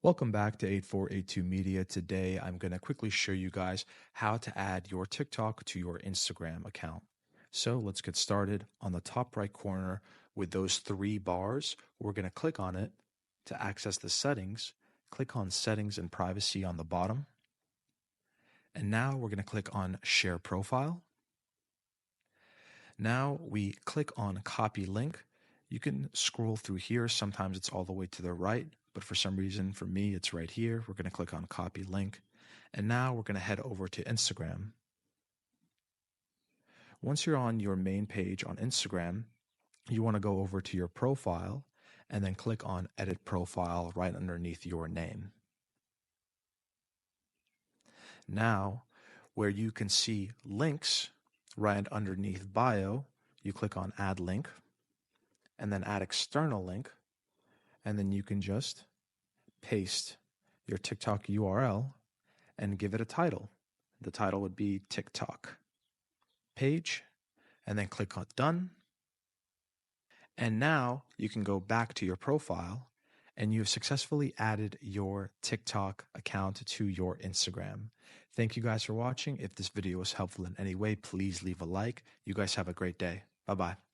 Welcome back to 8482 Media. Today, I'm going to quickly show you guys how to add your TikTok to your Instagram account. So let's get started. On the top right corner with those three bars, we're going to click on it to access the settings. Click on Settings and Privacy on the bottom. And now we're going to click on Share Profile. Now we click on Copy Link. You can scroll through here. Sometimes it's all the way to the right, but for some reason, for me, it's right here. We're going to click on Copy Link. And now we're going to head over to Instagram. Once you're on your main page on Instagram, you want to go over to your profile and then click on Edit Profile right underneath your name. Now, where you can see links right underneath bio, you click on Add Link and then Add External Link, and then you can just paste your TikTok URL and give it a title. The title would be TikTok page, and then click on Done. And now you can go back to your profile and you've successfully added your TikTok account to your Instagram. Thank you guys for watching. If this video was helpful in any way, please leave a like. You guys have a great day. Bye-bye.